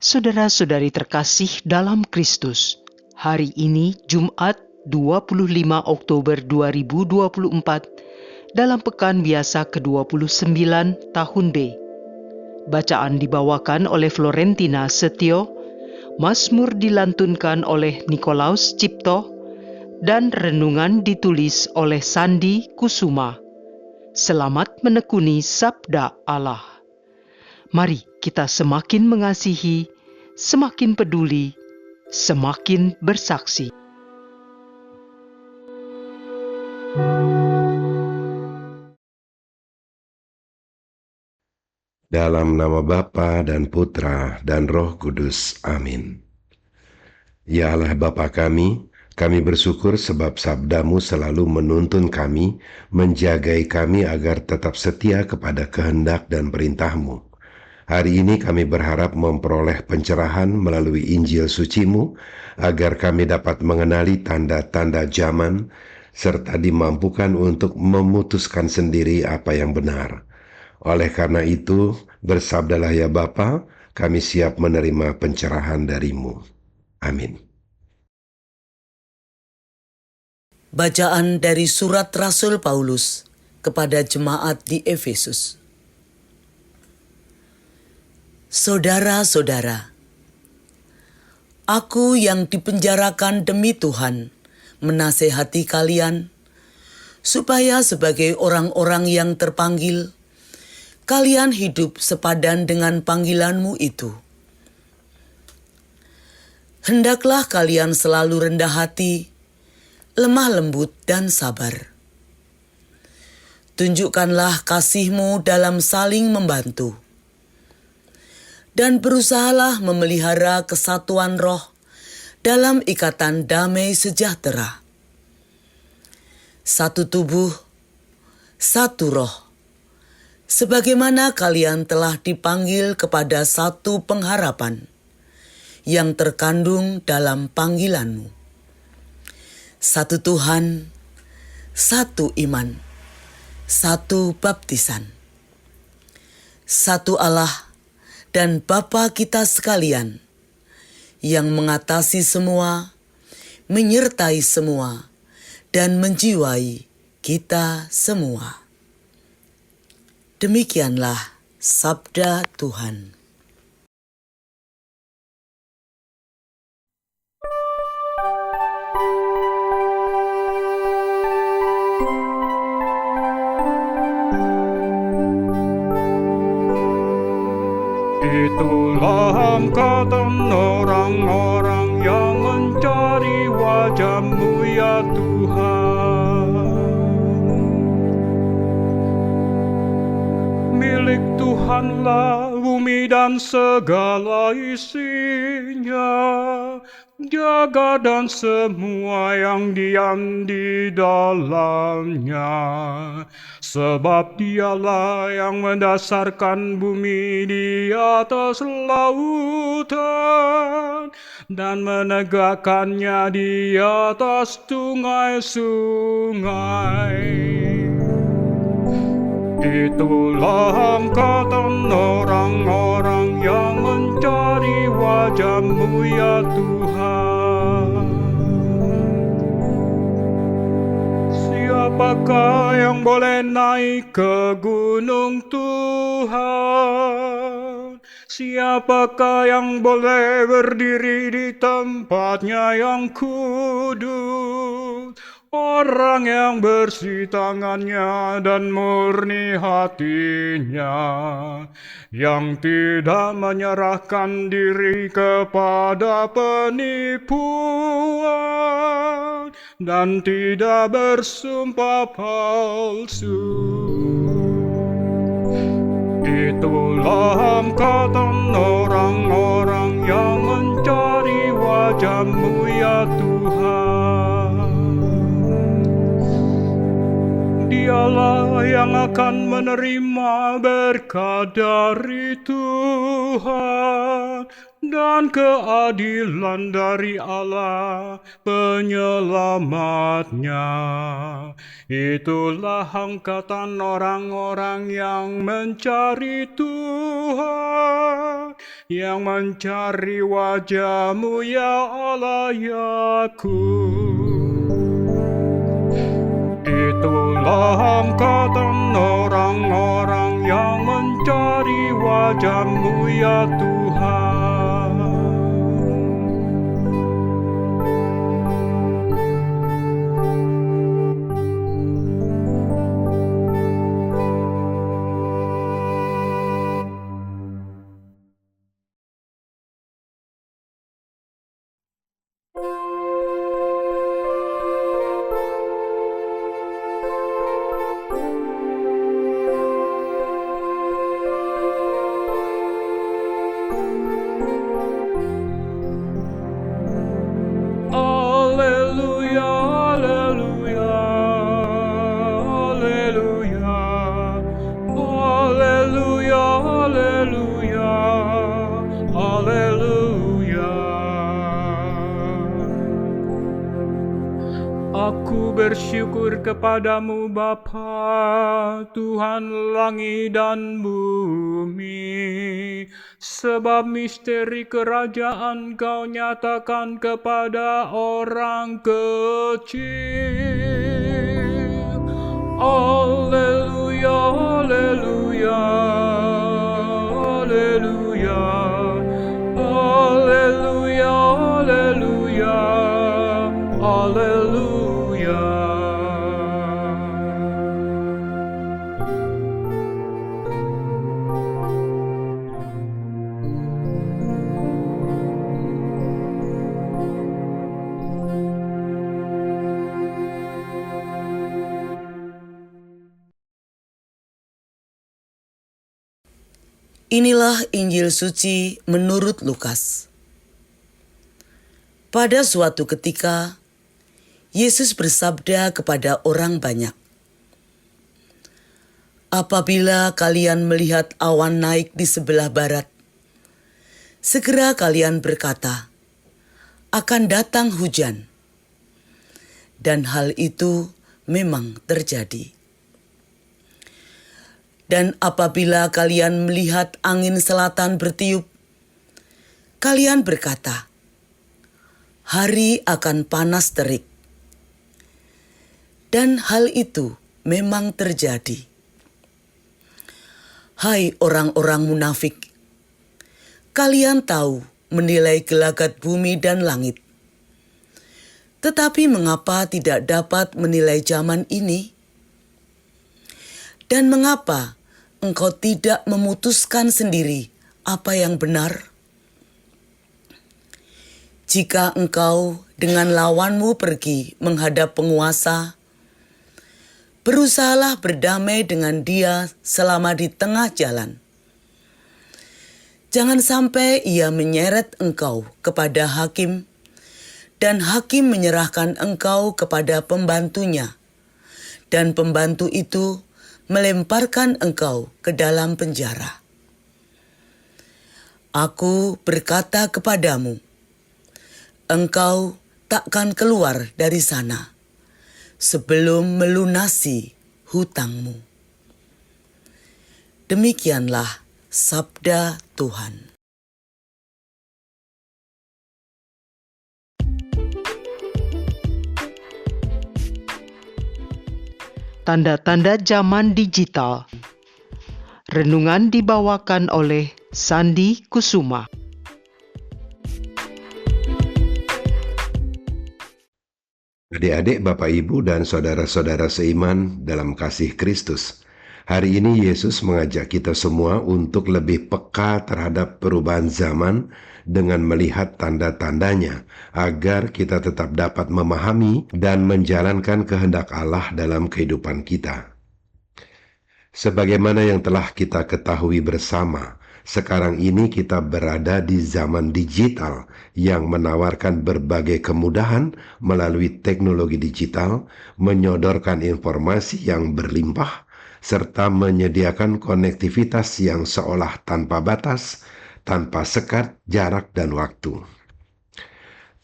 Saudara-saudari terkasih dalam Kristus, hari ini Jumat 25 Oktober 2024 dalam pekan biasa ke-29 tahun B. Bacaan dibawakan oleh Florentina Setio, Mazmur dilantunkan oleh Nikolaus Cipto, dan renungan ditulis oleh Sandi Kusuma. Selamat menekuni Sabda Allah. Mari kita semakin mengasihi, semakin peduli, semakin bersaksi. Dalam nama Bapa dan Putra dan Roh Kudus. Amin. Ya Allah Bapa kami bersyukur sebab sabdamu selalu menuntun kami, menjagai kami agar tetap setia kepada kehendak dan perintahmu. Hari ini kami berharap memperoleh pencerahan melalui Injil sucimu, agar kami dapat mengenali tanda-tanda zaman, serta dimampukan untuk memutuskan sendiri apa yang benar. Oleh karena itu, bersabdalah ya Bapa, kami siap menerima pencerahan darimu. Amin. Bacaan dari surat Rasul Paulus kepada jemaat di Efesus. Saudara-saudara, aku yang dipenjarakan demi Tuhan menasehati kalian, supaya sebagai orang-orang yang terpanggil, kalian hidup sepadan dengan panggilanmu itu. Hendaklah kalian selalu rendah hati, lemah lembut dan sabar. Tunjukkanlah kasihmu dalam saling membantu. Dan berusahalah memelihara kesatuan roh dalam ikatan damai sejahtera. Satu tubuh, satu roh. Sebagaimana kalian telah dipanggil kepada satu pengharapan yang terkandung dalam panggilanmu. Satu Tuhan, satu iman, satu baptisan. Satu Allah dan Bapa kita sekalian, yang mengatasi semua, menyertai semua, dan menjiwai kita semua. Demikianlah sabda Tuhan. Itulah angkatan orang-orang yang mencari wajah-Mu ya Tuhan. Milik Tuhanlah bumi dan segala isinya, jagat dan semua yang diam di dalamnya. Sebab Dialah yang mendasarkan bumi di atas lautan dan menegakkannya di atas sungai-sungai. Itulah angkatan orang-orang yang mencari wajah-Mu ya Tuhan. Siapakah yang boleh naik ke gunung Tuhan? Siapakah yang boleh berdiri di tempatnya yang kudus? Orang yang bersih tangannya dan murni hatinya, yang tidak menyerahkan diri kepada penipuan dan tidak bersumpah palsu. Itulah angkatan orang-orang yang mencari wajah-Mu ya Tuhan. Dialah yang akan menerima berkat dari Tuhan dan keadilan dari Allah penyelamatnya. Itulah angkatan orang-orang yang mencari Tuhan yang mencari wajah-Mu ya Allah Yakub. Itulah angkatan orang-orang yang mencari wajah-Mu ya Tuhan. Alleluia, alleluia, alleluia, alleluia, alleluia, alleluia. Aku bersyukur kepadamu Bapa, Tuhan langit dan bumi, sebab misteri kerajaan Kau nyatakan kepada orang kecil. Alleluia, alleluia, alleluia, alleluia, alleluia, alleluia. Inilah Injil suci menurut Lukas. Pada suatu ketika, Yesus bersabda kepada orang banyak, "Apabila kalian melihat awan naik di sebelah barat, segera kalian berkata, 'Akan datang hujan.' Dan hal itu memang terjadi. Dan apabila kalian melihat angin selatan bertiup, kalian berkata, 'Hari akan panas terik.' Dan hal itu memang terjadi. Hai orang-orang munafik, kalian tahu menilai gelagat bumi dan langit. Tetapi mengapa tidak dapat menilai zaman ini? Dan mengapa engkau tidak memutuskan sendiri apa yang benar? Jika engkau dengan lawanmu pergi menghadap penguasa, berusahalah berdamai dengan dia selama di tengah jalan. Jangan sampai ia menyeret engkau kepada hakim, dan hakim menyerahkan engkau kepada pembantunya, dan pembantu itu melemparkan engkau ke dalam penjara. Aku berkata kepadamu, engkau takkan keluar dari sana sebelum melunasi hutangmu." Demikianlah sabda Tuhan. Tanda-tanda zaman digital. Renungan dibawakan oleh Sandi Kusuma. Adik-adik, Bapak, Ibu, dan saudara-saudara seiman dalam kasih Kristus. Hari ini Yesus mengajak kita semua untuk lebih peka terhadap perubahan zaman dengan melihat tanda-tandanya, agar kita tetap dapat memahami dan menjalankan kehendak Allah dalam kehidupan kita. Sebagaimana yang telah kita ketahui bersama, sekarang ini kita berada di zaman digital yang menawarkan berbagai kemudahan melalui teknologi digital, menyodorkan informasi yang berlimpah, serta menyediakan konektivitas yang seolah tanpa batas, tanpa sekat, jarak, dan waktu.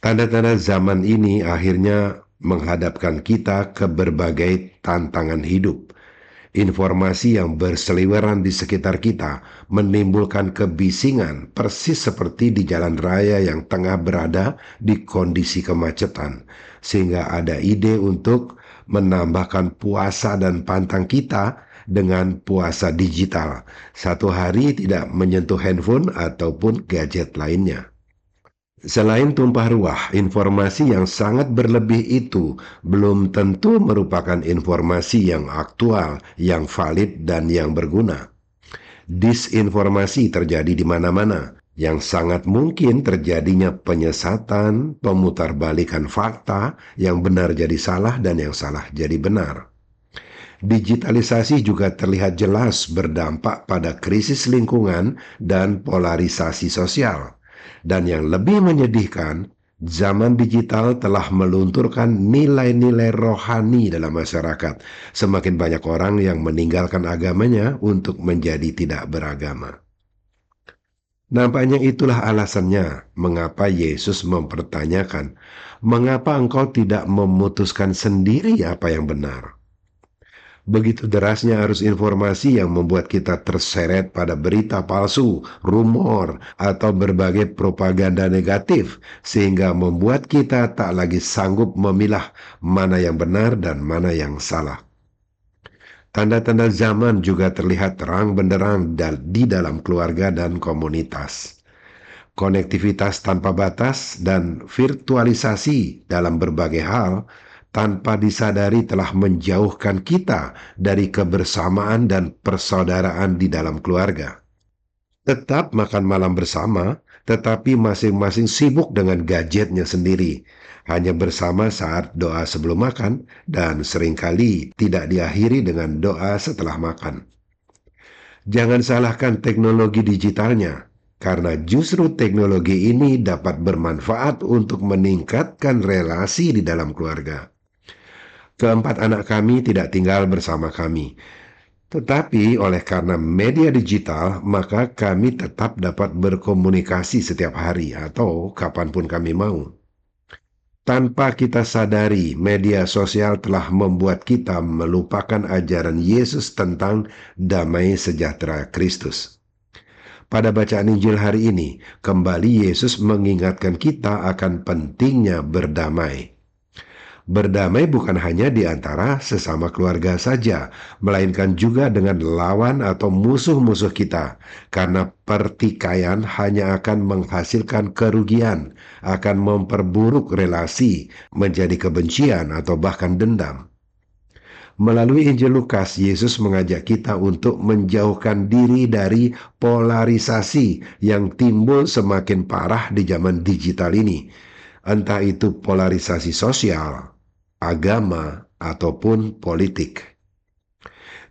Tanda-tanda zaman ini akhirnya menghadapkan kita ke berbagai tantangan hidup. Informasi yang berseliweran di sekitar kita menimbulkan kebisingan persis seperti di jalan raya yang tengah berada di kondisi kemacetan, sehingga ada ide untuk menambahkan puasa dan pantang kita dengan puasa digital. Satu hari tidak menyentuh handphone ataupun gadget lainnya. Selain tumpah ruah, informasi yang sangat berlebih itu belum tentu merupakan informasi yang aktual, yang valid, dan yang berguna. Disinformasi terjadi di mana-mana, yang sangat mungkin terjadinya penyesatan, pemutarbalikan fakta, yang benar jadi salah dan yang salah jadi benar. Digitalisasi juga terlihat jelas berdampak pada krisis lingkungan dan polarisasi sosial. Dan yang lebih menyedihkan, zaman digital telah melunturkan nilai-nilai rohani dalam masyarakat. Semakin banyak orang yang meninggalkan agamanya untuk menjadi tidak beragama. Nampaknya itulah alasannya mengapa Yesus mempertanyakan, "Mengapa engkau tidak memutuskan sendiri apa yang benar?" Begitu derasnya arus informasi yang membuat kita terseret pada berita palsu, rumor, atau berbagai propaganda negatif, sehingga membuat kita tak lagi sanggup memilah mana yang benar dan mana yang salah. Tanda-tanda zaman juga terlihat terang benderang di dalam keluarga dan komunitas. Konektivitas tanpa batas dan virtualisasi dalam berbagai hal tanpa disadari telah menjauhkan kita dari kebersamaan dan persaudaraan di dalam keluarga. Tetap makan malam bersama, tetapi masing-masing sibuk dengan gadgetnya sendiri. Hanya bersama saat doa sebelum makan dan seringkali tidak diakhiri dengan doa setelah makan. Jangan salahkan teknologi digitalnya, karena justru teknologi ini dapat bermanfaat untuk meningkatkan relasi di dalam keluarga. Keempat anak kami tidak tinggal bersama kami. Tetapi oleh karena media digital, maka kami tetap dapat berkomunikasi setiap hari atau kapanpun kami mau. Tanpa kita sadari, media sosial telah membuat kita melupakan ajaran Yesus tentang damai sejahtera Kristus. Pada bacaan Injil hari ini, kembali Yesus mengingatkan kita akan pentingnya berdamai. Berdamai bukan hanya di antara sesama keluarga saja, melainkan juga dengan lawan atau musuh-musuh kita, karena pertikaian hanya akan menghasilkan kerugian, akan memperburuk relasi, menjadi kebencian atau bahkan dendam. Melalui Injil Lukas, Yesus mengajak kita untuk menjauhkan diri dari polarisasi yang timbul semakin parah di zaman digital ini, entah itu polarisasi sosial, agama, ataupun politik.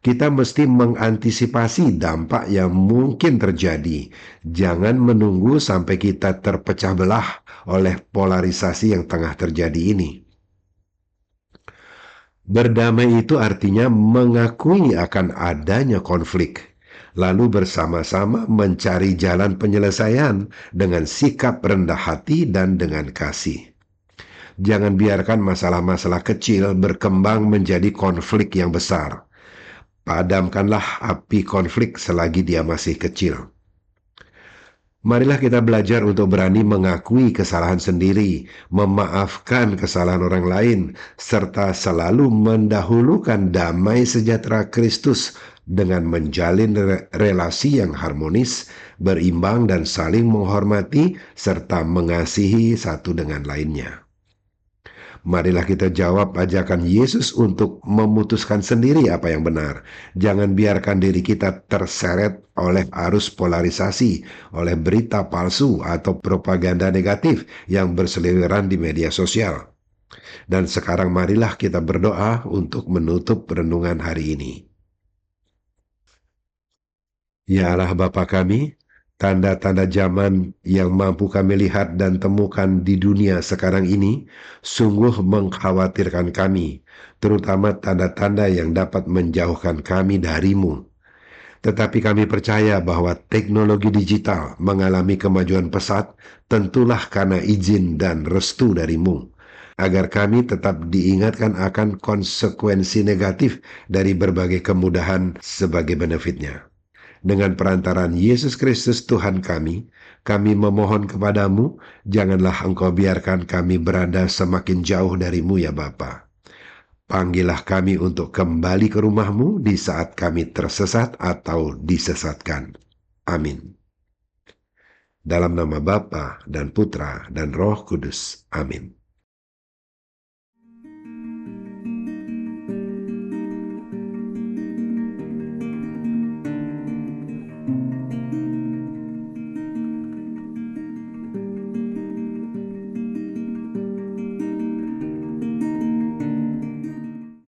Kita mesti mengantisipasi dampak yang mungkin terjadi. Jangan menunggu sampai kita terpecah belah oleh polarisasi yang tengah terjadi ini. Berdamai itu artinya mengakui akan adanya konflik, lalu bersama-sama mencari jalan penyelesaian dengan sikap rendah hati dan dengan kasih. Jangan biarkan masalah-masalah kecil berkembang menjadi konflik yang besar. Padamkanlah api konflik selagi dia masih kecil. Marilah kita belajar untuk berani mengakui kesalahan sendiri, memaafkan kesalahan orang lain, serta selalu mendahulukan damai sejahtera Kristus dengan menjalin relasi yang harmonis, berimbang dan saling menghormati, serta mengasihi satu dengan lainnya. Marilah kita jawab ajakan Yesus untuk memutuskan sendiri apa yang benar. Jangan biarkan diri kita terseret oleh arus polarisasi, oleh berita palsu atau propaganda negatif yang berseliweran di media sosial. Dan sekarang marilah kita berdoa untuk menutup renungan hari ini. Ya Allah Bapa kami, tanda-tanda zaman yang mampu kami lihat dan temukan di dunia sekarang ini sungguh mengkhawatirkan kami, terutama tanda-tanda yang dapat menjauhkan kami dari-Mu. Tetapi kami percaya bahwa teknologi digital mengalami kemajuan pesat tentulah karena izin dan restu dari-Mu. agar kami tetap diingatkan akan konsekuensi negatif dari berbagai kemudahan sebagai benefitnya. Dengan perantaraan Yesus Kristus Tuhan kami memohon kepadamu, janganlah Engkau biarkan kami berada semakin jauh darimu ya Bapa. Panggillah kami untuk kembali ke rumahmu di saat kami tersesat atau disesatkan. Amin. Dalam nama Bapa dan Putra dan Roh Kudus. Amin.